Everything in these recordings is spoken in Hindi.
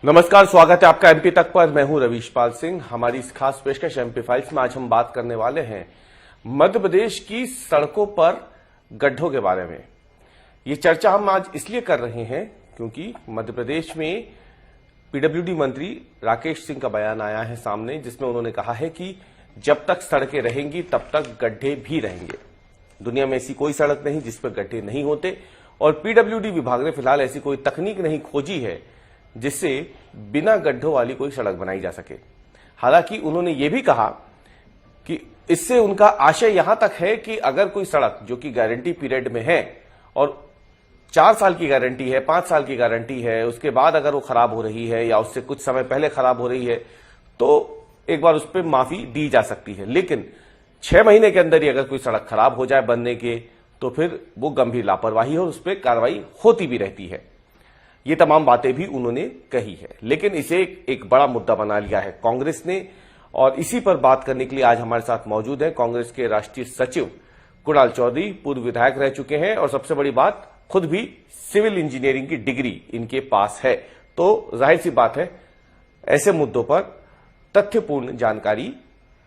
नमस्कार, स्वागत है आपका एमपी तक पर। मैं हूं रवीशपाल सिंह। हमारी इस खास पेशकश एमपी फाइल्स में आज हम बात करने वाले हैं मध्य प्रदेश की सड़कों पर गड्ढों के बारे में। ये चर्चा हम आज इसलिए कर रहे हैं क्योंकि मध्य प्रदेश में पीडब्ल्यूडी मंत्री राकेश सिंह का बयान आया है सामने, जिसमें उन्होंने कहा है कि जब तक सड़कें रहेंगी तब तक गड्ढे भी रहेंगे। दुनिया में ऐसी कोई सड़क नहीं जिस पर गड्ढे नहीं होते, और पीडब्ल्यूडी विभाग ने फिलहाल ऐसी कोई तकनीक नहीं खोजी है जिससे बिना गड्ढों वाली कोई सड़क बनाई जा सके। हालांकि उन्होंने ये भी कहा कि इससे उनका आशय यहां तक है कि अगर कोई सड़क जो कि गारंटी पीरियड में है और 4 साल की गारंटी है, 5 साल की गारंटी है, उसके बाद अगर वो खराब हो रही है या उससे कुछ समय पहले खराब हो रही है तो एक बार उस पर माफी दी जा सकती है। लेकिन 6 महीने के अंदर ही अगर कोई सड़क खराब हो जाए बनने के, तो फिर वो गंभीर लापरवाही है और उस पर कार्रवाई होती भी रहती है। ये तमाम बातें भी उन्होंने कही है, लेकिन इसे एक बड़ा मुद्दा बना लिया है कांग्रेस ने। और इसी पर बात करने के लिए आज हमारे साथ मौजूद है कांग्रेस के राष्ट्रीय सचिव कुणाल चौधरी। पूर्व विधायक रह चुके हैं और सबसे बड़ी बात, खुद भी सिविल इंजीनियरिंग की डिग्री इनके पास है। तो जाहिर सी बात है, ऐसे मुद्दों पर तथ्यपूर्ण जानकारी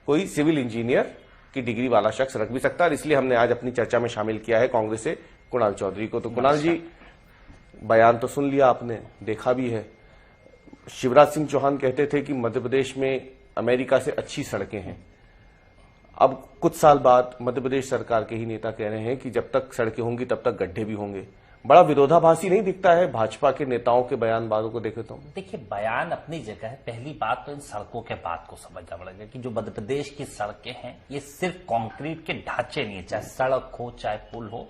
कोई सिविल इंजीनियर की डिग्री वाला शख्स रख भी सकता है, और इसलिए हमने आज अपनी चर्चा में शामिल किया है कांग्रेस से कुणाल चौधरी को। तो कुणाल जी, बयान तो सुन लिया आपने, देखा भी है। शिवराज सिंह चौहान कहते थे कि मध्य प्रदेश में अमेरिका से अच्छी सड़कें हैं। अब कुछ साल बाद मध्य प्रदेश सरकार के ही नेता कह रहे हैं कि जब तक सड़कें होंगी तब तक गड्ढे भी होंगे। बड़ा विरोधाभासी नहीं दिखता है भाजपा के नेताओं के बयानबाजों को देखे तो? देखिए, बयान अपनी जगह है। पहली बात तो इन सड़कों के बात को समझना पड़ेगा कि जो मध्य प्रदेश की सड़कें हैं ये सिर्फ कंक्रीट के ढांचे नहीं है, चाहे सड़क हो चाहे पुल हो,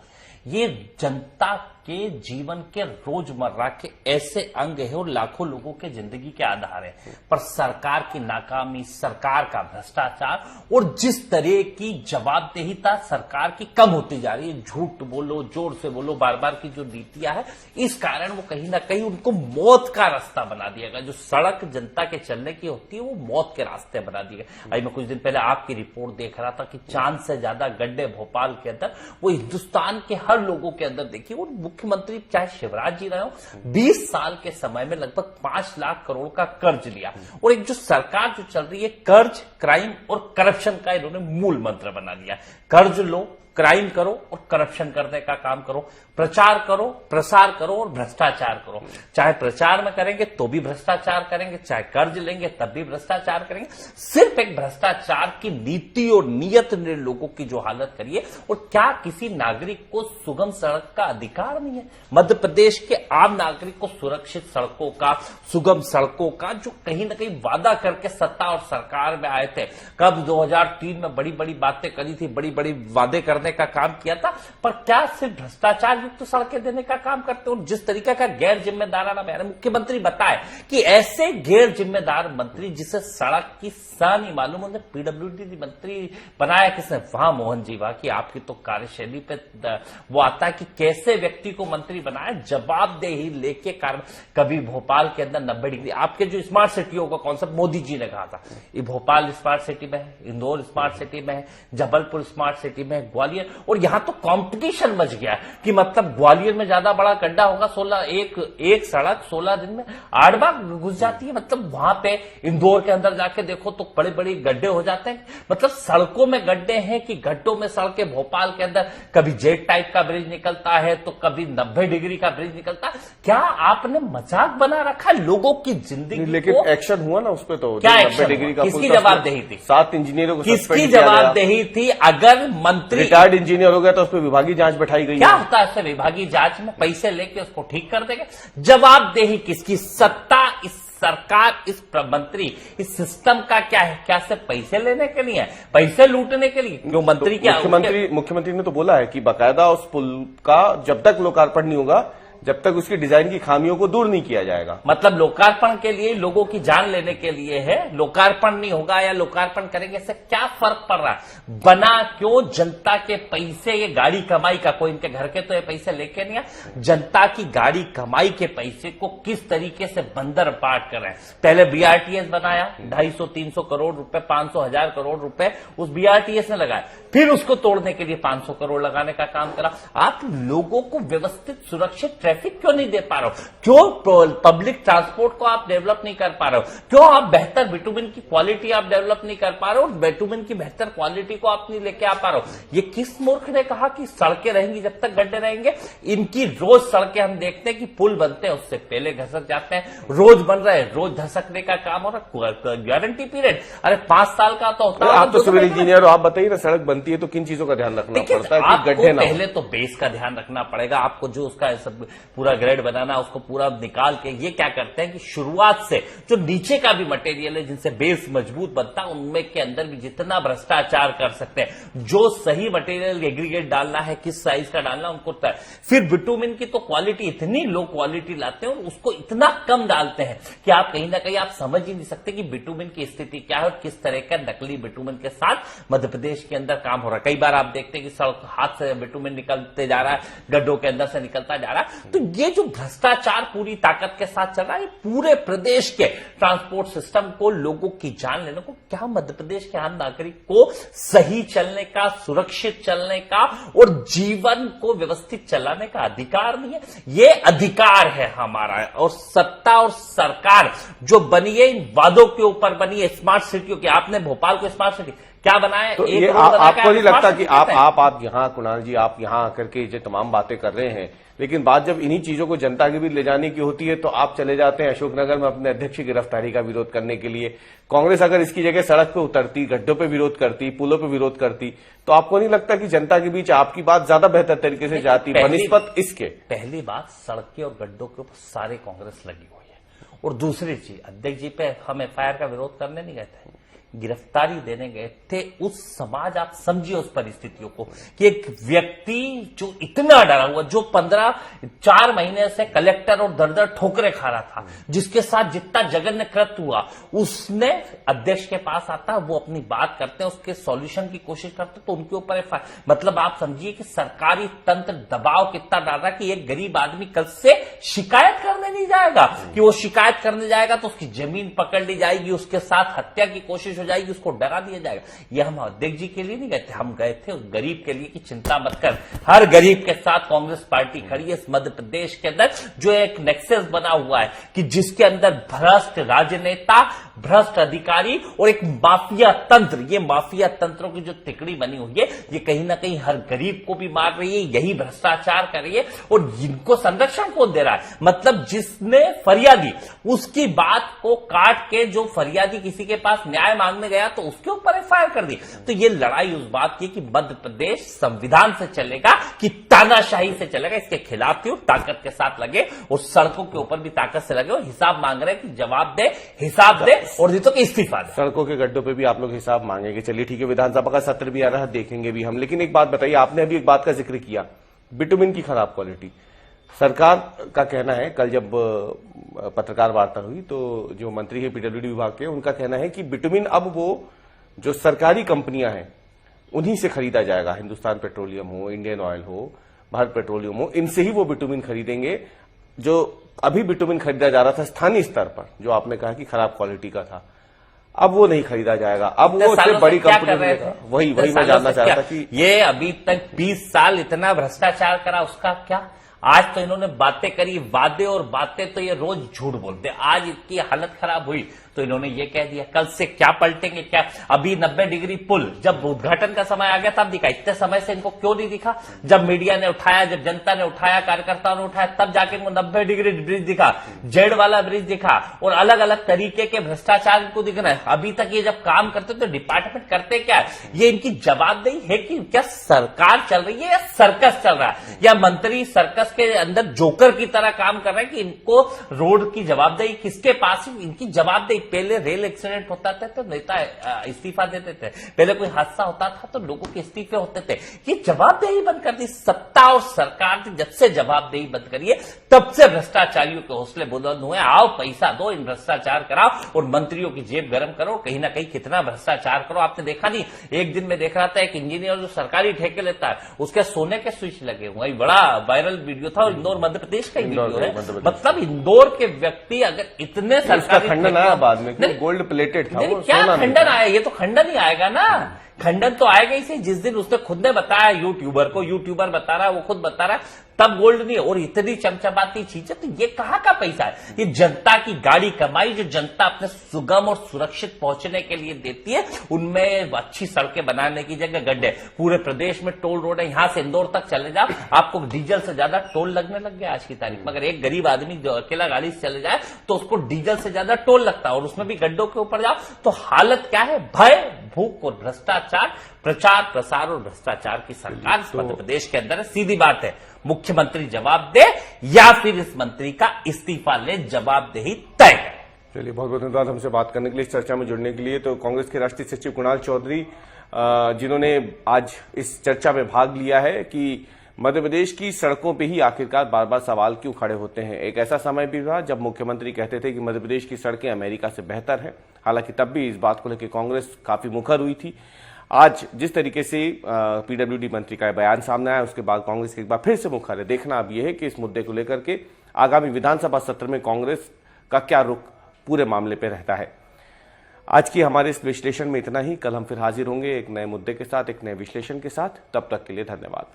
ये जनता के जीवन के रोजमर्रा के ऐसे अंग है और लाखों लोगों के जिंदगी के आधार है। पर सरकार की नाकामी, सरकार का भ्रष्टाचार और जिस तरह की जवाबदेहिता सरकार की कम होती जा रही है, झूठ बोलो, जोर से बोलो, बार बार की जो नीतियां है, इस कारण वो कहीं ना कहीं उनको मौत का रास्ता बना दिया गया। जो सड़क जनता के चलने की होती है वो मौत के रास्ते बना दिए गए। अभी मैं कुछ दिन पहले आपकी रिपोर्ट देख रहा था कि चांद से ज्यादा गड्ढे भोपाल के अंदर, वो हिंदुस्तान के हर लोगों के अंदर। देखिए, वो मुख्यमंत्री चाहे शिवराज जी रहे हो, 20 साल के समय में लगभग 5 लाख करोड़ का कर्ज लिया, और एक जो सरकार जो चल रही है, कर्ज, क्राइम और करप्शन का इन्होंने मूल मंत्र बना दिया। कर्ज लो, क्राइम करो और करप्शन करने का काम करो, प्रचार करो, प्रसार करो और भ्रष्टाचार करो। चाहे प्रचार में करेंगे तो भी भ्रष्टाचार करेंगे, चाहे कर्ज लेंगे तब भी भ्रष्टाचार करेंगे। सिर्फ एक भ्रष्टाचार की नीति और नियत ने लोगों की जो हालत करी है। और क्या किसी नागरिक को सुगम सड़क का अधिकार नहीं है? मध्य प्रदेश के आम नागरिक को सुरक्षित सड़कों का, सुगम सड़कों का जो कहीं ना कहीं वादा करके सत्ता और सरकार में आए थे। कब 2003 में बड़ी बड़ी बातें करी थी, बड़ी बड़ी वादे करने का काम किया था, पर क्या सिर्फ भ्रष्टाचार युक्त तो सड़कें देने का काम करते हो? जिस तरीके का गैर जिम्मेदाराना बयान मुख्यमंत्री बताए कि ऐसे गैर जिम्मेदार मंत्री जिसे सड़क की सा नहीं मालूम, उन्हें पीडब्ल्यूडी मंत्री बनाया किसने? वहां मोहन जी, वाह की आपकी तो कार्यशैली पे वो आता है कि कैसे व्यक्ति को मंत्री बनाया, जवाबदेही लेके कार्य। कभी भोपाल के अंदर 90 डिग्री, आपके जो स्मार्ट सिटियों का कॉन्सेप्ट मोदी जी ने कहा था, ये भोपाल स्मार्ट सिटी में है, इंदौर स्मार्ट सिटी में है, जबलपुर स्मार्ट सिटी में है, ग्वालियर, और यहां तो कंपटीशन मच गया कि मतलब ग्वालियर में ज्यादा बड़ा गड्ढा होगा, एक सड़क 16 दिन में 8 बार घुस जाती है। मतलब वहां पे इंदौर के अंदर जाके देखो तो बड़े बड़े गड्ढे हो जाते हैं। मतलब सड़कों में गड्ढे हैं कि गड्ढों में सड़कें। भोपाल के अंदर कभी जेट टाइप का ब्रिज निकलता है तो कभी 90 डिग्री का ब्रिज निकलता है। क्या आपने मजाक बना रखा है लोगों की जिंदगी? लेकिन एक्शन हुआ ना उस पर, तो क्या 90 डिग्री का किसकी जवाबदेही थी? 7 इंजीनियरों को किसकी जवाबदेही थी? अगर मंत्री रिटायर्ड इंजीनियर हो गया तो उस पर विभागीय जांच बैठाई गई। क्या होता है इससे? विभागीय जांच में पैसे लेके उसको ठीक कर देंगे। जवाबदेही किसकी? सत्ता, इस सरकार, इस मंत्री, इस सिस्टम का क्या है? क्या सिर्फ पैसे लेने के लिए है, पैसे लूटने के लिए? क्यों मंत्री क्या? मुख्यमंत्री ने तो बोला है कि बाकायदा उस पुल का जब तक लोकार्पण नहीं होगा, जब तक उसकी डिजाइन की खामियों को दूर नहीं किया जाएगा। मतलब लोकार्पण के लिए, लोगों की जान लेने के लिए है। लोकार्पण नहीं होगा या लोकार्पण करेंगे, इससे क्या फर्क पड़ रहा है? बना क्यों? जनता के पैसे, ये गाड़ी कमाई का, कोई इनके घर के तो ये पैसे लेके नहीं है। जनता की गाड़ी कमाई के पैसे को किस तरीके से बंदर बांट कर रहे हैं। पहले बीआरटीएस बनाया, 250-300 करोड़ रुपए, 500,000 करोड़ रुपए उस बीआरटीएस ने लगाया, फिर उसको तोड़ने के लिए 500 करोड़ लगाने का काम करा। आप लोगों को व्यवस्थित सुरक्षित ट्रैफिक क्यों नहीं दे पा रहे हो? क्यों पब्लिक ट्रांसपोर्ट को आप डेवलप नहीं कर पा रहे हो? क्यों आप बेहतर बिटुमिन की क्वालिटी आप डेवलप नहीं कर पा रहे हो? बिटुमिन की बेहतर क्वालिटी को आप नहीं लेके आ पा रहे हो? ये किस मूर्ख ने कहा कि सड़कें रहेंगी जब तक गड्ढे रहेंगे? इनकी रोज सड़कें हम देखते हैं कि पुल बनते हैं उससे पहले घसक जाते हैं, रोज बन रहे हैं, रोज धसकने का काम हो रहा है। गारंटी पीरियड अरे 5 साल का तो होता है। आप तो सिविल इंजीनियर हो, आप बताइए ना, सड़क बनती है तो किन चीजों का ध्यान रखना पड़ता है कि गड्ढे ना हो? पहले तो बेस का ध्यान रखना पड़ेगा आपको, जो उसका सब पूरा ग्रेड बनाना, उसको पूरा निकाल के ये क्या करते हैं कि शुरुआत से जो नीचे का भी मटेरियल है जिनसे बेस मजबूत बनता है उनमें के अंदर भी जितना भ्रष्टाचार कर सकते हैं, जो सही मटेरियल एग्रीगेट डालना है, किस साइज का डालना उनको फिर बिटुमिन की तो क्वालिटी इतनी लो क्वालिटी लाते हैं और उसको इतना कम डालते हैं कि आप कहीं ना कहीं आप समझ ही नहीं सकते कि बिटुमिन की स्थिति क्या है और किस तरह का नकली बिटुमिन के साथ मध्य प्रदेश के अंदर काम हो रहा है। कई बार आप देखते हैं कि सड़क हाथ से बिटुमिन निकलते जा रहा है, गड्ढों के अंदर से निकलता जा रहा है। तो ये जो भ्रष्टाचार पूरी ताकत के साथ चल रहा है, पूरे प्रदेश के ट्रांसपोर्ट सिस्टम को, लोगों की जान लेने को, क्या मध्य प्रदेश के आम नागरिक को सही चलने का, सुरक्षित चलने का और जीवन को व्यवस्थित चलाने का अधिकार नहीं है? ये अधिकार है हमारा। और सत्ता और सरकार जो बनी है इन वादों के ऊपर बनी है, स्मार्ट सिटियों की। आपने भोपाल को स्मार्ट सिटी क्या बनाया? तो ये आपको नहीं लगता कि आप यहाँ, कुणाल जी, आप यहाँ आकर के ये तमाम बातें कर रहे हैं, लेकिन बात जब इन्हीं चीजों को जनता के बीच ले जाने की होती है तो आप चले जाते हैं अशोकनगर में अपने अध्यक्ष की गिरफ्तारी का विरोध करने के लिए। कांग्रेस अगर इसकी जगह सड़क पे उतरती, गड्ढों पे विरोध करती, पुलों पे विरोध करती, तो आपको नहीं लगता कि जनता के बीच आपकी बात ज्यादा बेहतर तरीके से जाती बनिस्बत इसके? पहली बात, सड़कें और गड्ढों के ऊपर सारे कांग्रेस लगी हुई है। और दूसरी चीज, अध्यक्ष जी पे हम एफआईआर का विरोध करने नहीं गए थे, गिरफ्तारी देने गए थे। उस समाज, आप समझिए उस परिस्थितियों को कि एक व्यक्ति जो इतना डरा हुआ, जो 4 महीने से कलेक्टर और दर ठोकरे खा रहा था, जिसके साथ जितना जघन्य कृत्य हुआ, उसने अध्यक्ष के पास आता है, वो अपनी बात करते हैं, उसके सॉल्यूशन की कोशिश करते हैं, तो उनके ऊपर मतलब आप समझिए कि सरकारी तंत्र दबाव कितना डाल रहा है कि एक गरीब आदमी कल से शिकायत करने नहीं जाएगा, कि वो शिकायत करने जाएगा तो उसकी जमीन पकड़ ली जाएगी, उसके साथ हत्या की कोशिश जाएगी, उसको डरा दिया जाएगा। ये हम अध्यक्ष जी के लिए नहीं गए थे, हम गए थे उस गरीब के लिए कि चिंता मत कर, हर गरीब के साथ कांग्रेस पार्टी खड़ी है। इस मध्य प्रदेश के अंदर जो एक नेक्सस बना हुआ है कि जिसके अंदर भ्रष्ट राजनेता, भ्रष्ट अधिकारी और एक माफिया तंत्र, ये माफिया तंत्रों की जो तिकड़ी बनी हुई है, ये कहीं ना कहीं हर गरीब को भी मार रही है, यही भ्रष्टाचार कर रही है। और इनको संरक्षण कौन दे रहा है? मतलब जिसने फरियादी, उसकी बात को काट के जो फरियादी किसी के पास न्याय मांगने गया तो उसके ऊपर एफआईआर कर दी। तो ये लड़ाई उस बात की कि मध्य प्रदेश संविधान से चलेगा कि तानाशाही से चलेगा, इसके खिलाफ क्यों ताकत के साथ लगे और सड़कों के ऊपर भी ताकत से लगे और हिसाब मांग रहे हैं कि जवाब दे, हिसाब दे और नहीं तो कि इस्तीफा दे। सड़कों के गड्ढों पे भी आप लोग हिसाब मांगेंगे, चलिए ठीक है, विधानसभा का सत्र भी आ रहा है, देखेंगे भी हम। लेकिन एक बात बताइए, आपने अभी एक बात का जिक्र किया, बिटुमिन की खराब क्वालिटी। सरकार का कहना है, कल जब पत्रकार वार्ता हुई तो जो मंत्री है पीडब्ल्यूडी विभाग के, उनका कहना है कि बिटुमिन अब वो जो सरकारी कंपनियां हैं उन्हीं से खरीदा जाएगा, हिंदुस्तान पेट्रोलियम हो, इंडियन ऑयल हो, भारत पेट्रोलियम हो, इनसे ही वो बिटुमिन खरीदेंगे। जो अभी बिटुमिन खरीदा जा रहा था स्थानीय स्तर पर, जो आपने कहा कि खराब क्वालिटी का था, अब वो नहीं खरीदा जाएगा, अब वो उससे बड़ी कंपनी। वही मैं जानना चाहता था कि ये अभी तक 20 साल इतना भ्रष्टाचार करा, उसका क्या? आज तो इन्होंने बातें करी, वादे और बातें, तो ये रोज झूठ बोलते। आज इनकी हालत खराब हुई तो इन्होंने ये कह दिया, कल से क्या पलटेंगे क्या? अभी 90 डिग्री पुल जब उद्घाटन का समय आ गया तब दिखा, इतने समय से इनको क्यों नहीं दिखा? जब मीडिया ने उठाया, जब जनता ने उठाया, कार्यकर्ताओं ने उठाया, तब जाके इनको 90 डिग्री ब्रिज दिखा, जेड वाला ब्रिज दिखा और अलग अलग तरीके के भ्रष्टाचार इनको दिख रहे हैं। अभी तक ये जब काम करते तो डिपार्टमेंट करते क्या है? ये इनकी जवाबदेही है कि क्या सरकार चल रही है या सर्कस चल रहा है, या मंत्री सर्कस के अंदर जोकर की तरह काम कर रहे हैं कि इनको रोड की जवाबदेही किसके पास है? इनकी जवाबदेही। पहले रेल एक्सीडेंट होता था तो नेता इस्तीफा देते थे, पहले कोई हादसा होता था तो लोगों के इस्तीफे होते थे। ये जवाबदेही बंद कर दी सत्ता और सरकार ने, जब से जवाबदेही बंद करी है तब से भ्रष्टाचारियों के हौसले बुलंद हुए। आओ पैसा दो, इन भ्रष्टाचार कराओ और मंत्रियों की जेब गर्म करो, कहीं ना कहीं कितना भ्रष्टाचार करो। आपने देखा नहीं, एक दिन में देख रहा था एक इंजीनियर जो सरकारी ठेके लेता है उसके सोने के स्विच लगे हुए, बड़ा वायरल वीडियो था, इंदौर मध्य प्रदेश का वीडियो है। मतलब इंदौर के व्यक्ति अगर इतने सरकारी खंडन आया बाद में, गोल्ड प्लेटेड था वो, क्या खंडन आया? ये तो खंडन ही आएगा ना खंडन तो आएगा ही सही। जिस दिन उसने खुद ने बताया यूट्यूबर बता रहा है, वो खुद बता रहा है, तब गोल्ड नहीं है। और इतनी चमचमाती चीजें, तो ये कहां का पैसा है? ये जनता की गाड़ी कमाई जो जनता अपने सुगम और सुरक्षित पहुंचने के लिए देती है, उनमें अच्छी सड़कें बनाने की जगह गड्ढे। पूरे प्रदेश में टोल रोड है, यहां से इंदौर तक चले जाओ, आपको डीजल से ज्यादा टोल लगने लग गया आज की तारीख में। अगर एक गरीब आदमी जो अकेला गाड़ी से चले जाए तो उसको डीजल से ज्यादा टोल लगता है, और उसमें भी गड्ढों के ऊपर जाओ तो हालत क्या है? भय, भूख और भ्रष्टाचार, प्रचार प्रसार और भ्रष्टाचार की सरकार इस मध्य प्रदेश के अंदर है। सीधी बात है, मुख्यमंत्री जवाब दे या फिर इस मंत्री का इस्तीफा ले, जवाबदेही तय है। चलिए, बहुत बहुत धन्यवाद हमसे बात करने के लिए, इस चर्चा में जुड़ने के लिए। तो कांग्रेस के राष्ट्रीय सचिव कुणाल चौधरी, जिन्होंने आज इस चर्चा में भाग लिया है कि मध्य प्रदेश की सड़कों पे ही आखिरकार बार बार सवाल क्यों खड़े होते हैं। एक ऐसा समय भी था जब मुख्यमंत्री कहते थे कि मध्य प्रदेश की सड़कें अमेरिका से बेहतर हैं। हालांकि तब भी इस बात को लेकर कांग्रेस काफी मुखर हुई थी। आज जिस तरीके से पीडब्ल्यूडी मंत्री का बयान सामने आया, उसके बाद कांग्रेस एक बार फिर से मुखर है। देखना अब यह है कि इस मुद्दे को लेकर के आगामी विधानसभा सत्र में कांग्रेस का क्या रुख पूरे मामले पर रहता है। आज की हमारे इस विश्लेषण में इतना ही। कल हम फिर हाजिर होंगे एक नए मुद्दे के साथ, एक नए विश्लेषण के साथ। तब तक के लिए धन्यवाद।